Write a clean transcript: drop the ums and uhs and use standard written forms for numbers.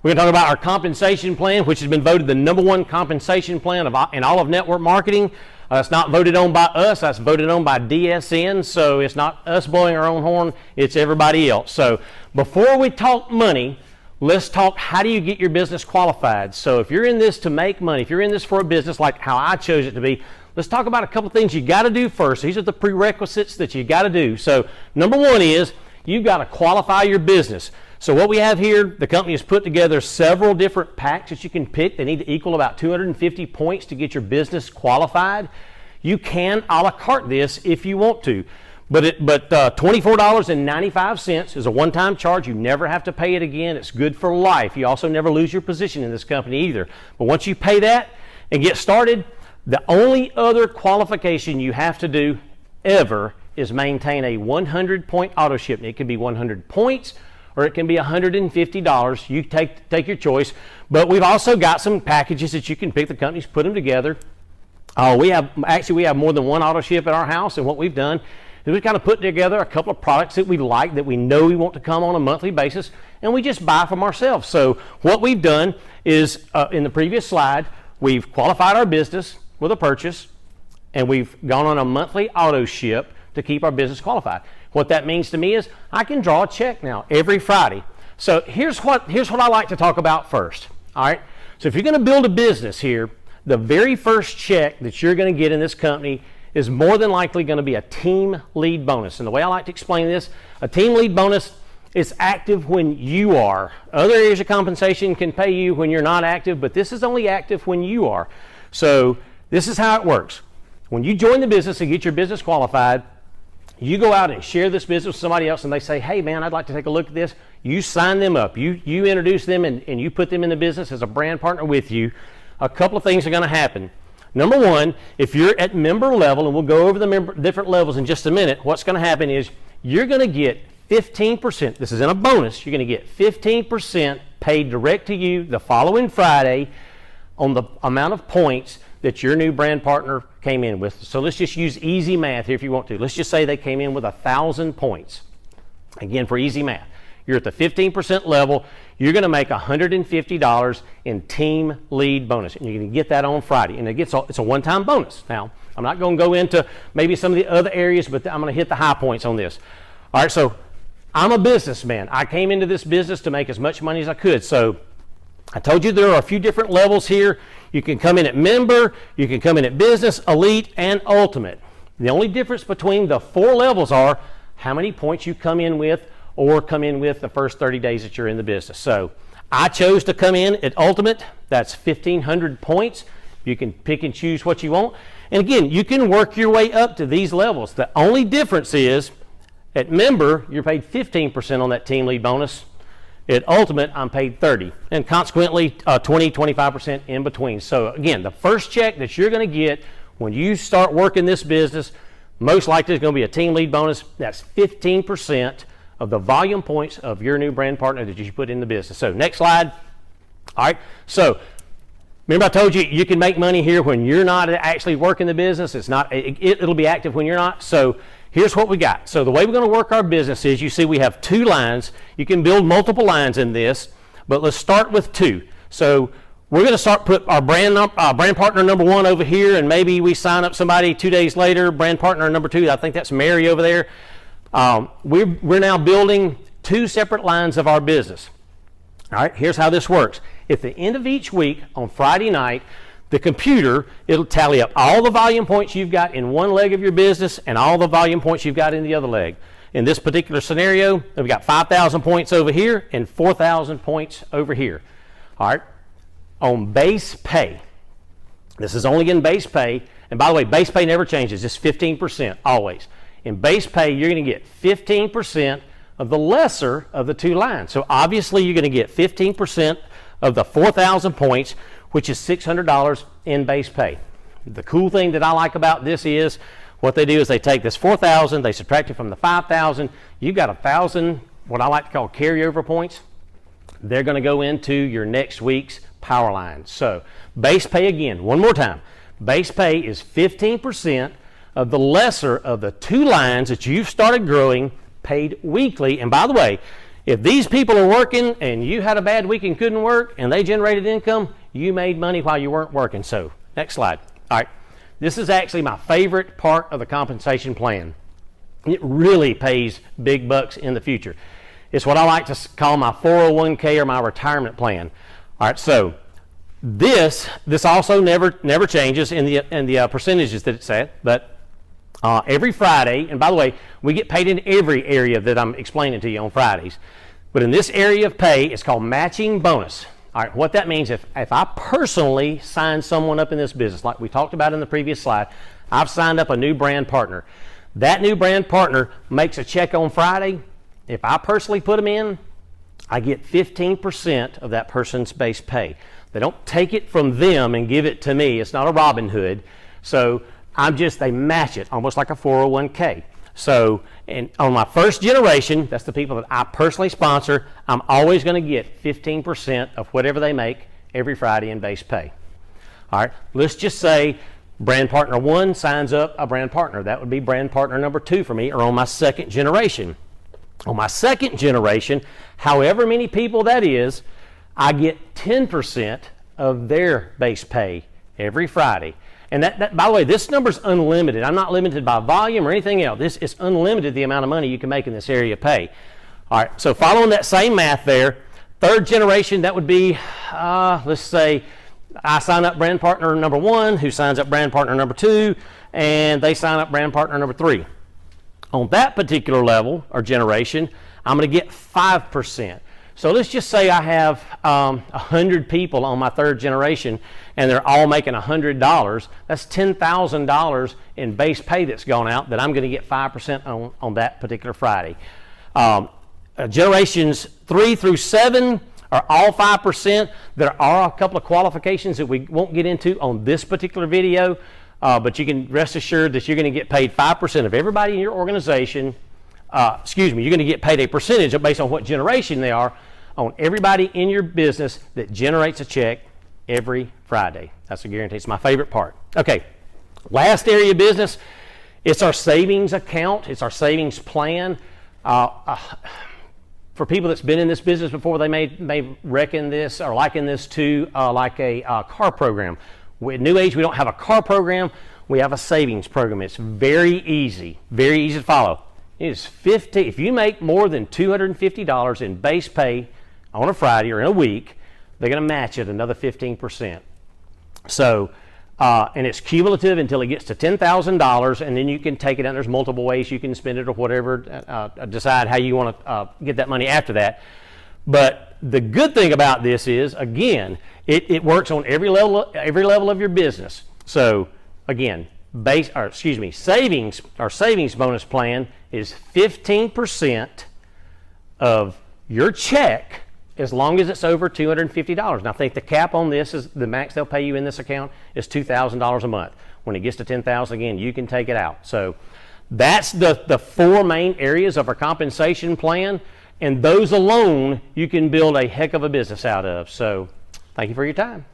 We're going to talk about our compensation plan, which has been voted the #1 compensation plan in all of network marketing. It's not voted on by us, that's voted on by DSN, so it's not us blowing our own horn, it's everybody else. So before we talk money, let's talk how do you get your business qualified. So if you're in this to make money, if you're in this for a business like how I chose it to be, let's talk about a couple things you got to do first. These are the prerequisites that you got to do. So number one is you've got to qualify your business. So what we have here, the company has put together several different packs that you can pick. They need to equal about 250 points to get your business qualified. You can a la carte this if you want to, but $24.95 is a one-time charge. You never have to pay it again. It's good for life. You also never lose your position in this company either. But once you pay that and get started, the only other qualification you have to do ever is maintain a 100-point auto ship. It can be 100 points or it can be $150. You take your choice. But we've also got some packages that you can pick. The companies put them together. We have more than one auto ship at our house, and what we've done is we've kind of put together a couple of products that we like, that we know we want to come on a monthly basis, and we just buy from ourselves. So what we've done is, in the previous slide, we've qualified our business with a purchase, and we've gone on a monthly auto ship to keep our business qualified. What that means to me is I can draw a check now every Friday. So here's what I like to talk about first. All right. So if you're going to build a business here, the very first check that you're going to get in this company is more than likely going to be a team lead bonus. And the way I like to explain this, a team lead bonus is active when you are. Other areas of compensation can pay you when you're not active, but this is only active when you are. So this is how it works. When you join the business and get your business qualified, you go out and share this business with somebody else, and they say, hey man, I'd like to take a look at this. You sign them up. You introduce them and you put them in the business as a brand partner with you. A couple of things are going to happen. Number one, if you're at member level, and we'll go over the different levels in just a minute, what's going to happen is you're going to get 15%. This is in a bonus. You're going to get 15% paid direct to you the following Friday on the amount of points that your new brand partner came in with. So let's just use easy math here if you want to. Let's just say they came in with 1,000 points. Again, for easy math. You're at the 15% level. You're going to make $150 in team lead bonus. And you're going to get that on Friday. And it's a one-time bonus. Now, I'm not going to go into maybe some of the other areas, but I'm going to hit the high points on this. All right, so I'm a businessman. I came into this business to make as much money as I could. So I told you there are a few different levels here. You can come in at member, you can come in at business, elite, and ultimate. The only difference between the 4 levels are how many points you come in with or come in with the first 30 days that you're in the business. So I chose to come in at ultimate. That's 1,500 points. You can pick and choose what you want. And again, you can work your way up to these levels. The only difference is at member, you're paid 15% on that team lead bonus. At ultimate, I'm paid 30%, and consequently 20-25% in between. So again, the first check that you're going to get when you start working this business, most likely is going to be a team lead bonus. That's 15% of the volume points of your new brand partner that you put in the business. So next slide. All right. So remember I told you you can make money here when you're not actually working the business. It'll be active when you're not. So here's what we got. So the way we're going to work our business is, you see we have 2 lines. You can build multiple lines in this, but let's start with 2. So we're going to put our brand partner number 1 over here, and maybe we sign up somebody 2 days later, brand partner number 2. I think that's Mary over there. We're now building 2 separate lines of our business. All right, here's how this works. At the end of each week on Friday night, the computer, it'll tally up all the volume points you've got in one leg of your business and all the volume points you've got in the other leg. In this particular scenario, we've got 5,000 points over here and 4,000 points over here. All right, on base pay, this is only in base pay, and by the way, base pay never changes. It's 15% always. In base pay, you're going to get 15% of the lesser of the 2 lines. So obviously, you're going to get 15% of the 4,000 points, which is $600 in base pay. The cool thing that I like about this is what they do is they take this 4,000, they subtract it from the 5,000. You've got 1,000, what I like to call carryover points. They're going to go into your next week's power line. So base pay again, one more time. Base pay is 15% of the lesser of the 2 lines that you've started growing, paid weekly. And by the way, If these people are working and you had a bad week and couldn't work and they generated income, you made money while you weren't working. So, next slide. All right, this is actually my favorite part of the compensation plan. It really pays big bucks in the future. It's what I like to call my 401k or my retirement plan. All right, so this also never changes in the percentages that it's at, but every Friday, and by the way, we get paid in every area that I'm explaining to you on Fridays, but in this area of pay, it's called matching bonus. All right, what that means, if I personally sign someone up in this business, like we talked about in the previous slide, I've signed up a new brand partner. That new brand partner makes a check on Friday. If I personally put them in, I get 15% of that person's base pay. They don't take it from them and give it to me. It's not a Robin Hood. So they match it almost like a 401k. So, and on my first generation, that's the people that I personally sponsor, I'm always going to get 15% of whatever they make every Friday in base pay. All right, let's just say brand partner 1 signs up a brand partner. That would be brand partner number 2 for me, or on my second generation. On my second generation, however many people that is, I get 10% of their base pay every Friday. And that, by the way, this number's unlimited. I'm not limited by volume or anything else. This is unlimited, the amount of money you can make in this area of pay. All right, so following that same math there, third generation, that would be, let's say, I sign up brand partner number 1, who signs up brand partner number 2, and they sign up brand partner number 3. On that particular level or generation, I'm going to get 5%. So let's just say I have 100 people on my third generation and they're all making $100. That's $10,000 in base pay that's gone out that I'm going to get 5% on that particular Friday. Generations 3 through 7 are all 5%. There are a couple of qualifications that we won't get into on this particular video, but you can rest assured that you're going to get paid 5% of everybody in your organization. You're going to get paid a percentage based on what generation they are on everybody in your business that generates a check every Friday. That's a guarantee. It's my favorite part. Okay, last area of business, it's our savings account. It's our savings plan. For people that's been in this business before, they may reckon this or liken this to like a car program. With New Age, we don't have a car program. We have a savings program. It's very easy to follow. It is if you make more than $250 in base pay on a Friday or in a week, they're going to match it another 15%. So, and it's cumulative until it gets to $10,000, and then you can take it out. There's multiple ways you can spend it or whatever, decide how you want to get that money after that. But the good thing about this is, again, it works on every level of your business. So, again, savings bonus plan is 15% of your check as long as it's over $250. And I think the cap on this is the max they'll pay you in this account is $2,000 a month. When it gets to $10,000, again, you can take it out. So that's the 4 main areas of our compensation plan, and those alone you can build a heck of a business out of. So thank you for your time.